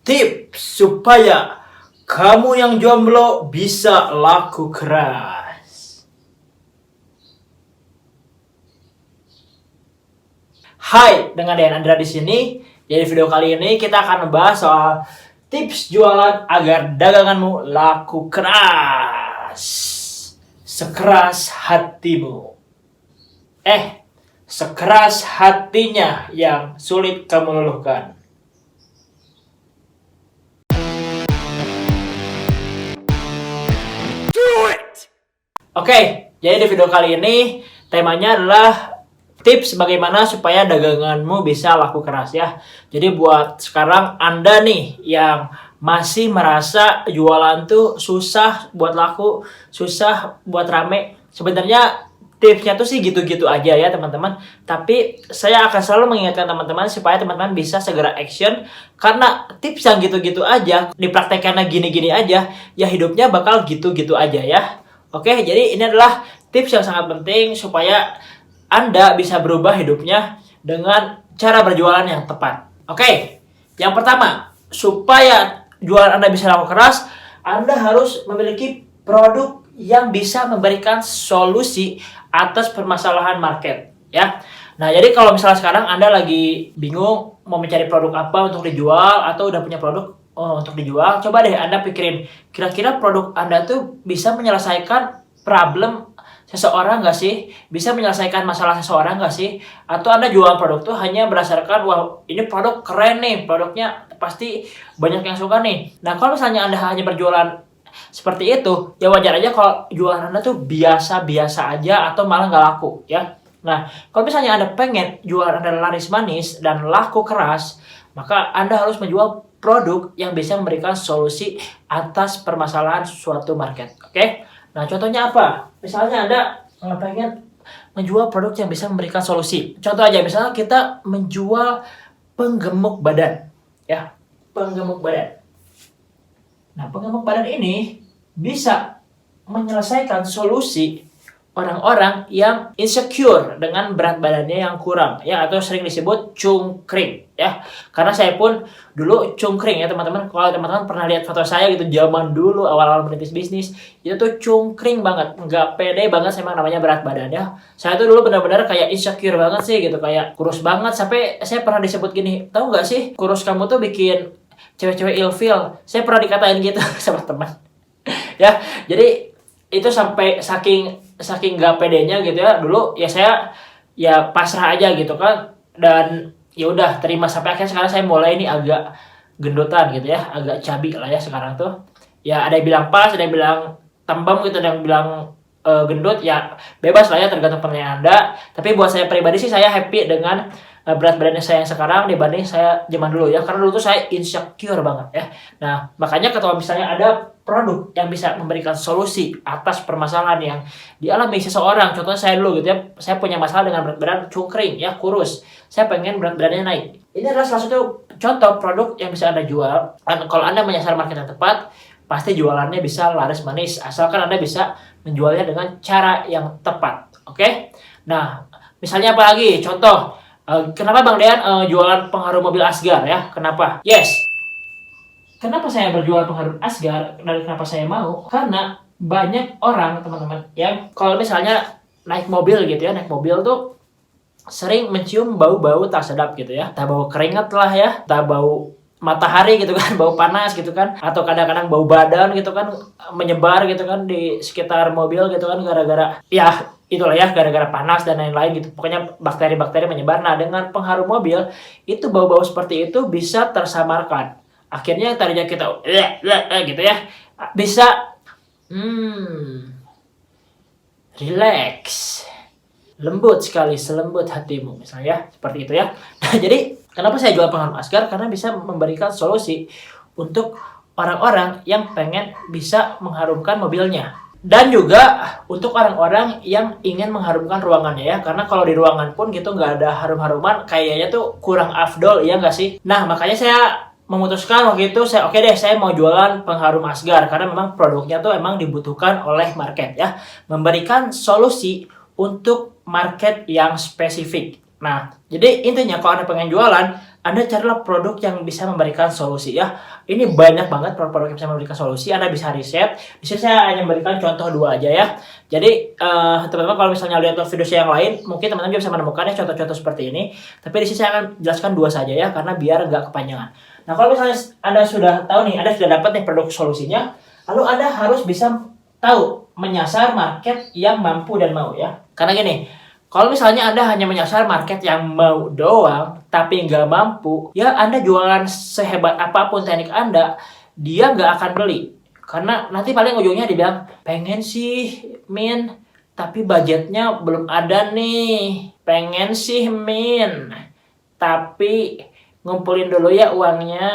Tips supaya kamu yang jomblo bisa laku keras. Hai, dengan Dean Andra di sini. Jadi video kali ini kita akan membahas soal tips jualan agar daganganmu laku keras. Sekeras hatimu. Sekeras hatinya yang sulit kamu luluhkan. Oke, jadi di video kali ini temanya adalah tips bagaimana supaya daganganmu bisa laku keras ya. Jadi buat sekarang Anda nih yang masih merasa jualan tuh susah buat laku, susah buat rame. Sebenarnya tipsnya tuh sih gitu-gitu aja ya teman-teman. Tapi saya akan selalu mengingatkan teman-teman supaya teman-teman bisa segera action. Karena tips yang gitu-gitu aja, dipraktekkannya gini-gini aja, ya hidupnya bakal gitu-gitu aja ya. Oke, jadi ini adalah tips yang sangat penting supaya Anda bisa berubah hidupnya dengan cara berjualan yang tepat. Oke, yang pertama, supaya jualan Anda bisa laku keras, Anda harus memiliki produk yang bisa memberikan solusi atas permasalahan market. Ya. Nah, jadi kalau misalnya sekarang Anda lagi bingung mau mencari produk apa untuk dijual atau udah punya produk untuk dijual, coba deh Anda pikirin kira-kira produk Anda tuh bisa menyelesaikan problem seseorang nggak sih? Bisa menyelesaikan masalah seseorang nggak sih? Atau Anda jualan produk tuh hanya berdasarkan, wah ini produk keren nih, produknya pasti banyak yang suka nih. Nah, kalau misalnya Anda hanya berjualan seperti itu, ya wajar aja kalau jualan Anda tuh biasa-biasa aja atau malah nggak laku ya. Nah, kalau misalnya Anda pengen jualan Anda laris manis dan laku keras, maka Anda harus menjual produk yang bisa memberikan solusi atas permasalahan suatu market. Oke? Nah, contohnya apa? Misalnya Anda pengen menjual produk yang bisa memberikan solusi. Contoh aja, misalnya kita menjual penggemuk badan. Ya, penggemuk badan. Nah, penggemuk badan ini bisa menyelesaikan solusi orang-orang yang insecure dengan berat badannya yang kurang ya, atau sering disebut cungkring ya. Karena saya pun dulu cungkring ya teman-teman. Kalau teman-teman pernah lihat foto saya gitu zaman dulu awal-awal merintis bisnis, itu tuh cungkring banget, nggak pede banget sama namanya berat badan ya. Saya tuh dulu benar-benar kayak insecure banget sih gitu, kayak kurus banget sampai saya pernah disebut gini, tahu nggak sih kurus kamu tuh bikin cewek-cewek ilfeel. Saya pernah dikatain gitu sama teman ya. Jadi itu sampai saking gak pedenya gitu ya, dulu ya saya ya pasrah aja gitu kan, dan ya udah terima sampai akhirnya sekarang saya mulai ini agak gendutan gitu ya, agak cabi lah ya sekarang tuh. Ya ada yang bilang pas, ada yang bilang tembem gitu, ada yang bilang gendut, ya bebas lah ya tergantung penilaian Anda. Tapi buat saya pribadi sih saya happy dengan berat badannya saya yang sekarang dibanding saya zaman dulu ya, karena dulu tuh saya insecure banget ya. Nah, makanya kalau misalnya ada produk yang bisa memberikan solusi atas permasalahan yang dialami seseorang, contohnya saya dulu gitu ya, saya punya masalah dengan berat badan cungkring ya, kurus, saya pengen berat badannya naik. Ini adalah salah satu contoh produk yang bisa Anda jual. Dan kalau Anda menyasar market yang tepat, pasti jualannya bisa laris manis, asalkan Anda bisa menjualnya dengan cara yang tepat. Oke? Nah, misalnya apa lagi? Contoh, kenapa Bang Dean jualan pengharum mobil Asgar ya? Kenapa? Yes. Kenapa saya berjual pengharum Asgar dan kenapa saya mau? Karena banyak orang teman-teman yang kalau misalnya naik mobil gitu ya, naik mobil tuh sering mencium bau-bau tak sedap gitu ya. Tak bau keringat lah ya, tak bau matahari gitu kan, bau panas gitu kan, atau kadang-kadang bau badan gitu kan menyebar gitu kan di sekitar mobil gitu kan, gara-gara ya itulah ya, gara-gara panas dan lain-lain gitu. Pokoknya bakteri-bakteri menyebar. Nah, dengan pengharum mobil itu bau-bau seperti itu bisa tersamarkan. Akhirnya tadinya kita gitu ya, bisa relax, lembut sekali, selembut hatimu misalnya ya, seperti itu ya. Nah, jadi kenapa saya jual pengharum Asgar? Karena bisa memberikan solusi untuk orang-orang yang pengen bisa mengharumkan mobilnya. Dan juga untuk orang-orang yang ingin mengharumkan ruangannya ya. Karena kalau di ruangan pun gitu nggak ada harum-haruman, kayaknya tuh kurang afdol ya nggak sih? Nah, makanya saya memutuskan waktu itu, oke deh saya mau jualan pengharum Asgar. Karena memang produknya tuh emang dibutuhkan oleh market ya. Memberikan solusi untuk market yang spesifik. Nah, jadi intinya kalau Anda pengen jualan, Anda carilah produk yang bisa memberikan solusi ya. Ini banyak banget produk-produk yang bisa memberikan solusi. Anda bisa riset. Di sini saya hanya memberikan contoh 2 aja ya. Jadi teman-teman kalau misalnya lihat video saya yang lain, mungkin teman-teman bisa menemukan ya contoh-contoh seperti ini. Tapi di sini saya akan jelaskan 2 saja ya, karena biar nggak kepanjangan. Nah kalau misalnya Anda sudah tahu nih, Anda sudah dapat nih produk solusinya, lalu Anda harus bisa tahu menyasar market yang mampu dan mau ya. Karena gini, kalau misalnya Anda hanya menyasar market yang mau doang, tapi nggak mampu, ya Anda jualan sehebat apapun teknik Anda, dia nggak akan beli. Karena nanti paling ujungnya dibilang, pengen sih, Min, tapi budgetnya belum ada nih. Pengen sih, Min, tapi ngumpulin dulu ya uangnya.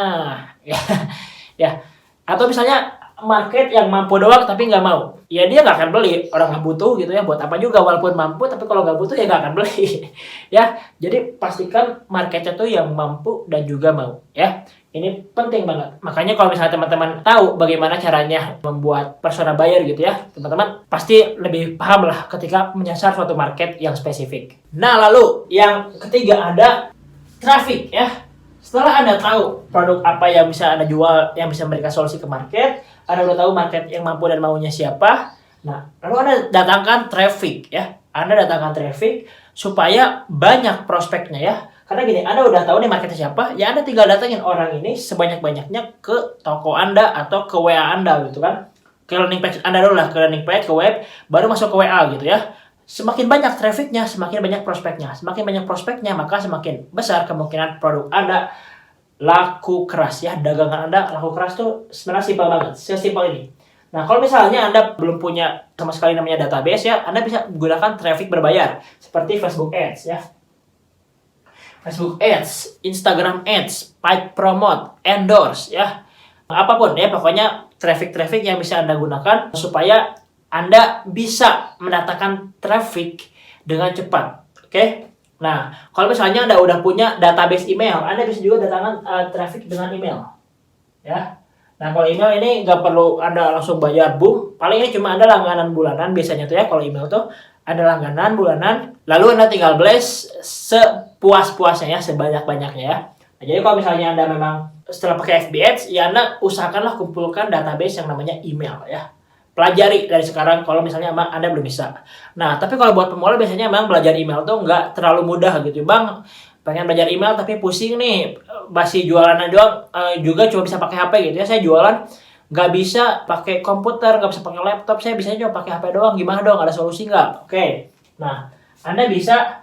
Ya. Atau misalnya market yang mampu doang tapi nggak mau, ya dia nggak akan beli. Orang nggak butuh gitu ya, buat apa juga walaupun mampu, tapi kalau nggak butuh ya nggak akan beli. Ya, jadi pastikan marketnya tuh yang mampu dan juga mau ya. Ini penting banget. Makanya kalau misalnya teman-teman tahu bagaimana caranya membuat persona buyer gitu ya, teman-teman pasti lebih paham lah ketika menyasar suatu market yang spesifik. Nah lalu yang ketiga ada traffic ya. Setelah Anda tahu produk apa yang bisa Anda jual, yang bisa memberikan solusi ke market, Anda udah tahu market yang mampu dan maunya siapa. Nah, lalu Anda datangkan traffic ya. Anda datangkan traffic supaya banyak prospeknya ya. Karena gini, Anda udah tahu nih marketnya siapa, ya Anda tinggal datangin orang ini sebanyak-banyaknya ke toko Anda atau ke WA Anda gitu kan. Ke landing page Anda dulu lah, ke landing page, ke web, baru masuk ke WA gitu ya. Semakin banyak trafficnya, semakin banyak prospeknya. Semakin banyak prospeknya, maka semakin besar kemungkinan produk Anda laku keras ya. Dagangan Anda laku keras tuh sebenarnya simpel banget, sesimpel ini. Nah, kalau misalnya Anda belum punya sama sekali namanya database ya, Anda bisa gunakan traffic berbayar seperti Facebook Ads ya. Facebook Ads, Instagram Ads, paid promote, endorse ya. Apapun ya, pokoknya traffic yang bisa Anda gunakan supaya Anda bisa mendatangkan traffic dengan cepat. Oke? Nah, kalau misalnya Anda udah punya database email, Anda bisa juga datangkan traffic dengan email. Ya. Nah, kalau email ini nggak perlu Anda langsung bayar, boom. Paling ini cuma Anda langganan bulanan biasanya tuh ya. Kalau email tuh ada langganan bulanan, lalu Anda tinggal blast sepuas-puasnya ya, sebanyak-banyaknya ya. Nah, jadi kalau misalnya Anda memang setelah pakai FB Ads, ya Anda usahakanlah kumpulkan database yang namanya email ya. Pelajari dari sekarang kalau misalnya Anda belum bisa. Nah, tapi kalau buat pemula biasanya memang belajar email tuh nggak terlalu mudah gitu. Bang, pengen belajar email tapi pusing nih, masih jualan doang, juga cuma bisa pakai HP gitu ya. Saya jualan nggak bisa pakai komputer, nggak bisa pakai laptop, saya bisa cuma pakai HP doang. Gimana dong? Ada solusi nggak? Oke. Nah, Anda bisa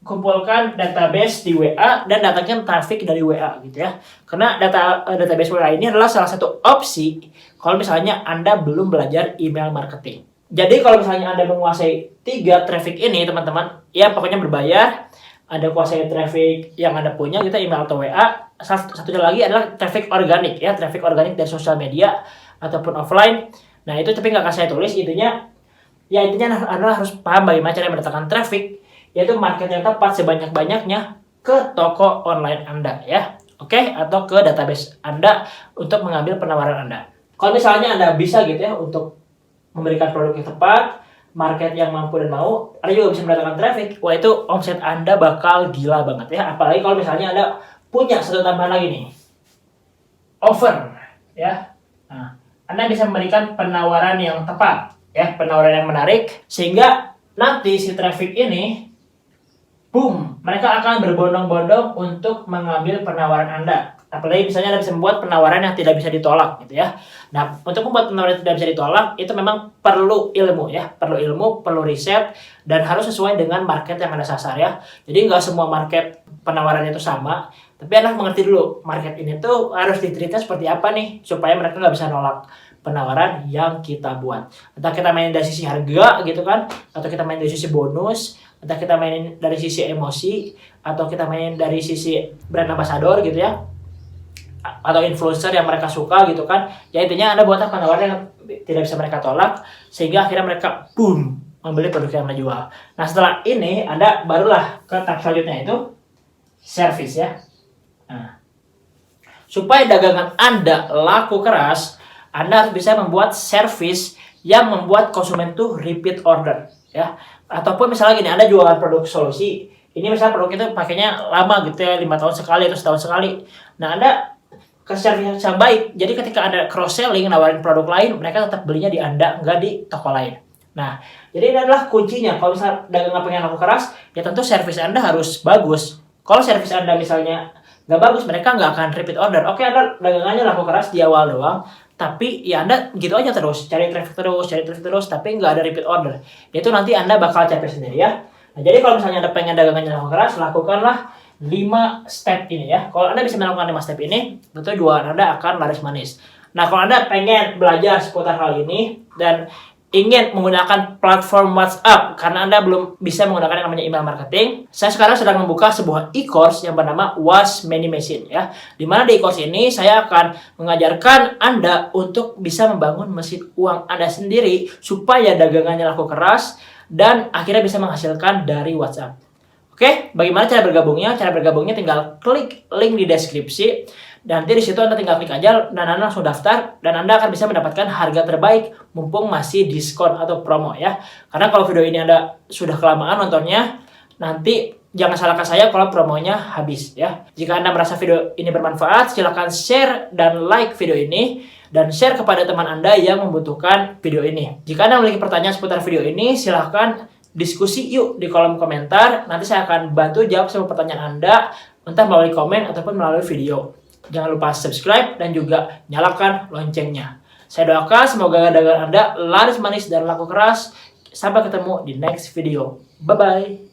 kumpulkan database di WA dan datangkan traffic dari WA gitu ya. Karena database WA ini adalah salah satu opsi kalau misalnya Anda belum belajar email marketing. Jadi kalau misalnya Anda menguasai 3 traffic ini teman-teman, ya pokoknya berbayar, Anda kuasai traffic yang Anda punya gitu, email atau WA. Satunya lagi adalah traffic organik ya, traffic organik dari sosial media ataupun offline. Nah itu tapi nggak akan saya tulis, intinya Anda harus paham bagaimana cara mendatangkan traffic, yaitu market yang tepat sebanyak-banyaknya ke toko online Anda ya. Oke, atau ke database Anda untuk mengambil penawaran Anda. Kalau misalnya Anda bisa gitu ya untuk memberikan produk yang tepat, market yang mampu dan mau, Anda juga bisa mendatangkan traffic. Wah, itu omset Anda bakal gila banget ya. Apalagi kalau misalnya Anda punya satu tambahan lagi nih. Offer ya. Nah, Anda bisa memberikan penawaran yang tepat ya, penawaran yang menarik sehingga nanti si traffic ini boom, mereka akan berbondong-bondong untuk mengambil penawaran Anda. Apalagi misalnya Anda bisa membuat penawaran yang tidak bisa ditolak gitu ya. Nah, untuk membuat penawaran yang tidak bisa ditolak itu memang perlu ilmu ya, perlu ilmu, perlu riset, dan harus sesuai dengan market yang Anda sasar ya. Jadi nggak semua market penawarannya itu sama, tapi Anda mengerti dulu market ini tuh harus ditreatnya seperti apa nih supaya mereka nggak bisa nolak penawaran yang kita buat. Entah kita main dari sisi harga gitu kan, atau kita main dari sisi bonus, entah kita mainin dari sisi emosi, atau kita mainin dari sisi brand ambassador gitu ya, atau influencer yang mereka suka gitu kan. Ya intinya Anda buat penawaran yang tidak bisa mereka tolak sehingga akhirnya mereka boom membeli produk yang Anda jual. Nah setelah ini Anda barulah ke tahap selanjutnya itu service ya. Nah, supaya dagangan Anda laku keras, Anda harus bisa membuat service yang membuat konsumen tuh repeat order ya. Ataupun misalnya gini, Anda jualan produk solusi, ini misalnya produk itu pakainya lama gitu ya, 5 tahun sekali atau setahun sekali. Nah, Anda kasih servis yang baik. Jadi ketika Anda cross selling nawarin produk lain, mereka tetap belinya di Anda, nggak di toko lain. Nah, jadi ini adalah kuncinya. Kalau misalnya dagangan pengen laku keras, ya tentu servis Anda harus bagus. Kalau servis Anda misalnya nggak bagus, mereka nggak akan repeat order. Oke, Anda dagangannya laku keras di awal doang, tapi ya Anda gitu aja terus, cari traffic terus, tapi nggak ada repeat order. Itu nanti Anda bakal capek sendiri ya. Nah, jadi kalau misalnya Anda pengen dagangannya laku keras, lakukanlah 5 step ini ya. Kalau Anda bisa melakukan 5 step ini, tentu jualan Anda akan laris manis. Nah, kalau Anda pengen belajar seputar hal ini dan ingin menggunakan platform WhatsApp karena Anda belum bisa menggunakan yang namanya email marketing, saya sekarang sedang membuka sebuah e-course yang bernama Was Many Machine ya. Di mana di e-course ini saya akan mengajarkan Anda untuk bisa membangun mesin uang Anda sendiri supaya dagangannya laku keras dan akhirnya bisa menghasilkan dari WhatsApp. Oke, bagaimana cara bergabungnya? Cara bergabungnya tinggal klik link di deskripsi. Dan nanti di situ Anda tinggal klik aja dan Anda langsung daftar dan Anda akan bisa mendapatkan harga terbaik mumpung masih diskon atau promo ya. Karena kalau video ini Anda sudah kelamaan nontonnya, nanti jangan salahkan saya kalau promonya habis ya. Jika Anda merasa video ini bermanfaat, silakan share dan like video ini dan share kepada teman Anda yang membutuhkan video ini. Jika Anda memiliki pertanyaan seputar video ini, silakan diskusi yuk di kolom komentar. Nanti saya akan bantu jawab semua pertanyaan Anda, entah melalui komen ataupun melalui video. Jangan lupa subscribe dan juga nyalakan loncengnya. Saya doakan semoga dagangan Anda laris manis dan laku keras. Sampai ketemu di next video. Bye-bye.